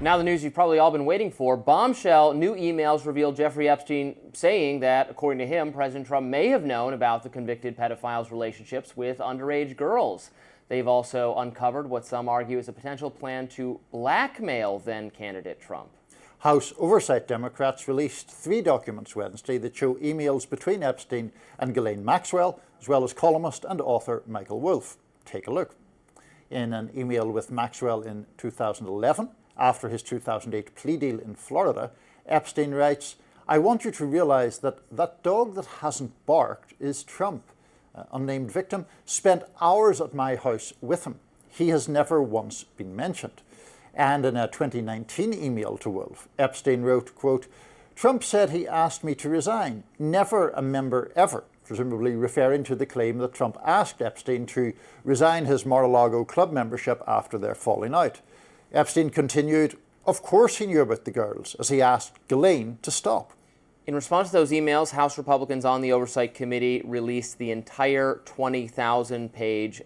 Now the news you've probably all been waiting for. Bombshell new emails revealed Jeffrey Epstein saying that, according to him, President Trump may have known about the convicted pedophiles' relationships with underage girls. They've also uncovered what some argue is a potential plan to blackmail then-candidate Trump. House Oversight Democrats released 3 documents Wednesday that show emails between Epstein and Ghislaine Maxwell, as well as columnist and author Michael Wolff. Take a look. In an email with Maxwell in 2011, after his 2008 plea deal in Florida, Epstein writes, "I want you to realize that that dog that hasn't barked is Trump. Unnamed victim spent hours at my house with him. He has never once been mentioned." And in a 2019 email to Wolff, Epstein wrote, quote, "Trump said he asked me to resign. Never a member ever," presumably referring to the claim that Trump asked Epstein to resign his Mar-a-Lago club membership after their falling out. Epstein continued, "Of course he knew about the girls," as he asked Ghislaine to stop. In response to those emails, House Republicans on the Oversight Committee released the entire 20,000-page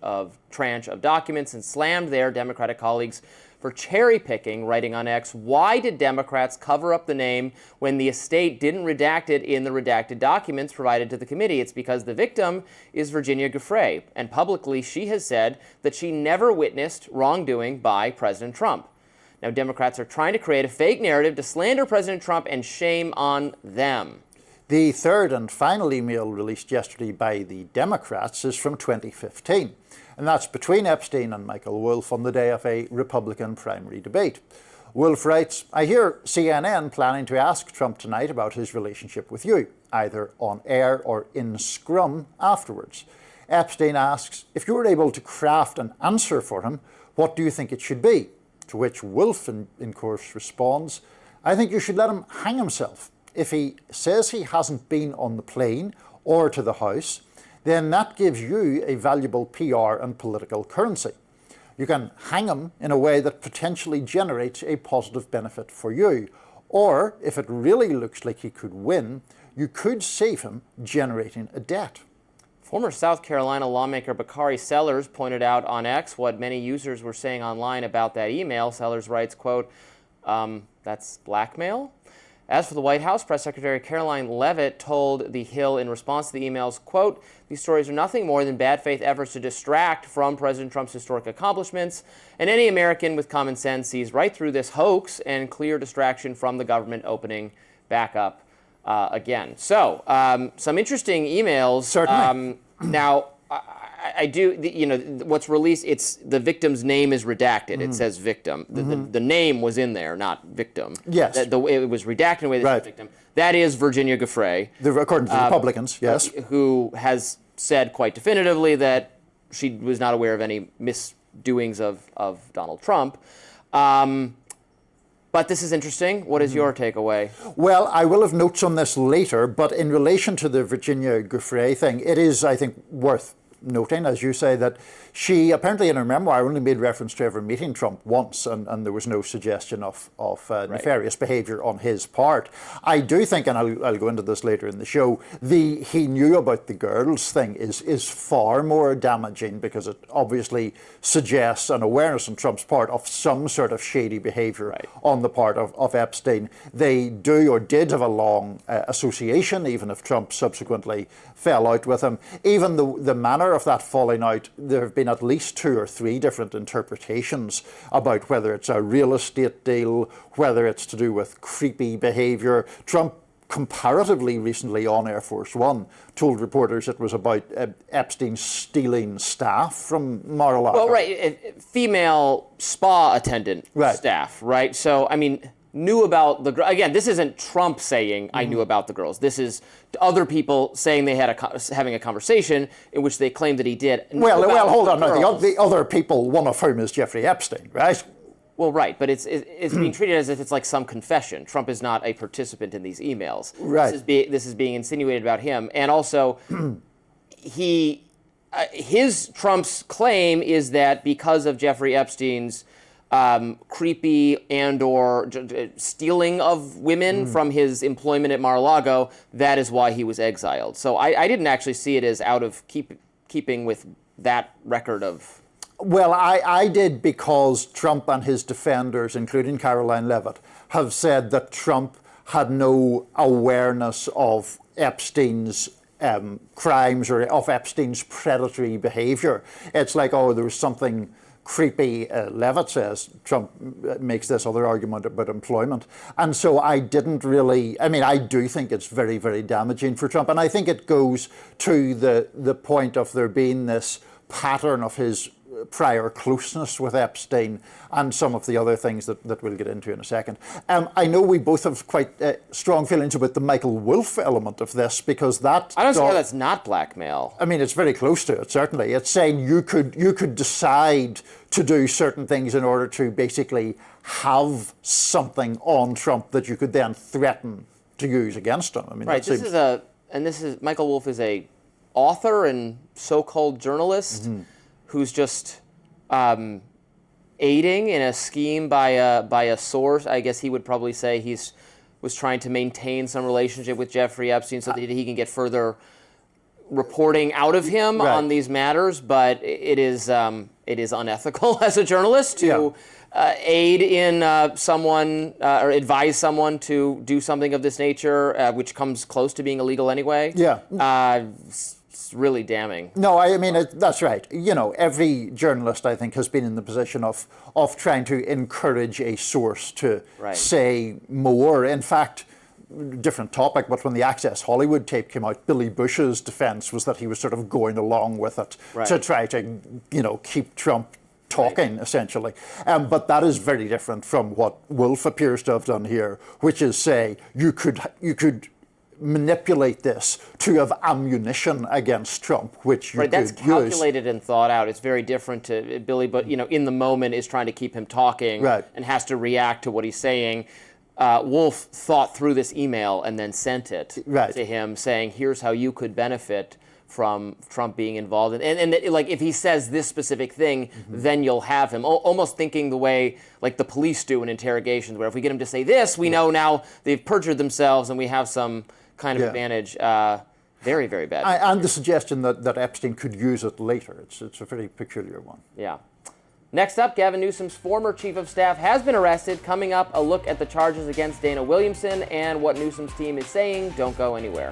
tranche of documents and slammed their Democratic colleagues for cherry-picking, writing on X, "Why did Democrats cover up the name when the estate didn't redact it in the redacted documents provided to the committee? It's because the victim is Virginia Giuffre, and publicly she has said that she never witnessed wrongdoing by President Trump." Now, Democrats are trying to create a fake narrative to slander President Trump, and shame on them. The third and final email released yesterday by the Democrats is from 2015, and that's between Epstein and Michael Wolff on the day of a Republican primary debate. Wolff writes, "I hear CNN planning to ask Trump tonight about his relationship with you, either on air or in scrum afterwards." Epstein asks, "If you were able to craft an answer for him, what do you think it should be?" To which Wolff, in course, responds, "I think you should let him hang himself. If he says he hasn't been on the plane or to the House, then that gives you a valuable PR and political currency. You can hang him in a way that potentially generates a positive benefit for you. Or, if it really looks like he could win, you could save him generating a debt." Former South Carolina lawmaker Bakari Sellers pointed out on X what many users were saying online about that email. Sellers writes, quote, "That's blackmail?" As for the White House, Press Secretary Caroline Leavitt told The Hill in response to the emails, quote, "These stories are nothing more than bad faith efforts to distract from President Trump's historic accomplishments, and any American with common sense sees right through this hoax and clear distraction from the government opening back up again." So, some interesting emails. Certainly. Now, I do, what's released, it's the victim's name is redacted. It says victim. The name was in there, not victim. Yes. It was redacted in a way that says victim. That is Virginia Giuffre. According to the Republicans, yes. Who has said quite definitively that she was not aware of any misdoings of Donald Trump. But this is interesting. What is your takeaway? Well, I will have notes on this later, but in relation to the Virginia Giuffre thing, it is, I think, worth noting, as you say, that she apparently in her memoir only made reference to ever meeting Trump once, and there was no suggestion of nefarious behaviour on his part. I do think, and I'll go into this later in the show, he knew about the girls thing is far more damaging, because it obviously suggests an awareness on Trump's part of some sort of shady behaviour on the part of Epstein. They do or did have a long association, even if Trump subsequently fell out with him. Even the manner of that falling out, there have been at least 2 or 3 different interpretations about whether it's a real estate deal, whether it's to do with creepy behaviour. Trump comparatively recently on Air Force One told reporters it was about Epstein stealing staff from Mar-a-Lago. Well, female spa attendant staff, right? So, I mean, knew about the girl. Again, this isn't Trump saying, "I knew about the girls." This is other people saying they had having a conversation in which they claim that he did. Well, hold on. No, the other people, one of whom is Jeffrey Epstein, right? Well, right, but it's being treated as if it's like some confession. Trump is not a participant in these emails. Right. This is being insinuated about him, and also Trump's claim is that because of Jeffrey Epstein's creepy and/or stealing of women from his employment at Mar-a-Lago, that is why he was exiled. So I didn't actually see it as out of keeping with that record of Well, I did because Trump and his defenders, including Caroline Leavitt, have said that Trump had no awareness of Epstein's crimes or of Epstein's predatory behavior. It's like, oh, there was something creepy, Leavitt says. Trump makes this other argument about employment. And so I didn't really, I mean, I do think it's very, very damaging for Trump. And I think it goes to the point of there being this pattern of his prior closeness with Epstein and some of the other things that we'll get into in a second. I know we both have quite strong feelings about the Michael Wolff element of this, because that... I don't see how that's not blackmail. I mean, it's very close to it, certainly. It's saying you could decide to do certain things in order to basically have something on Trump that you could then threaten to use against him. I mean, right, Michael Wolff is a author and so-called journalist who's just aiding in a scheme by a source. I guess he would probably say was trying to maintain some relationship with Jeffrey Epstein so that he can get further reporting out of him on these matters. But it is unethical as a journalist to aid in someone or advise someone to do something of this nature, which comes close to being illegal anyway. It's really damning. No, I mean, that's right. You know, every journalist, I think, has been in the position of trying to encourage a source to say more. In fact, different topic, but when the Access Hollywood tape came out, Billy Bush's defense was that he was sort of going along with it to try to, keep Trump talking, essentially. But that is very different from what Wolff appears to have done here, which is say you could manipulate this to have ammunition against Trump, which you could use. That's calculated and thought out. It's very different to Billy, but in the moment is trying to keep him talking and has to react to what he's saying. Wolff thought through this email and then sent it to him, saying, "Here's how you could benefit from Trump being involved." And like if he says this specific thing, then you'll have him. Almost thinking the way like the police do in interrogations, where if we get him to say this, we know now they've perjured themselves and we have some kind of advantage. Very, very bad. And the suggestion that Epstein could use it later. It's a very peculiar one. Yeah. Next up, Gavin Newsom's former chief of staff has been arrested. Coming up, a look at the charges against Dana Williamson and what Newsom's team is saying. Don't go anywhere.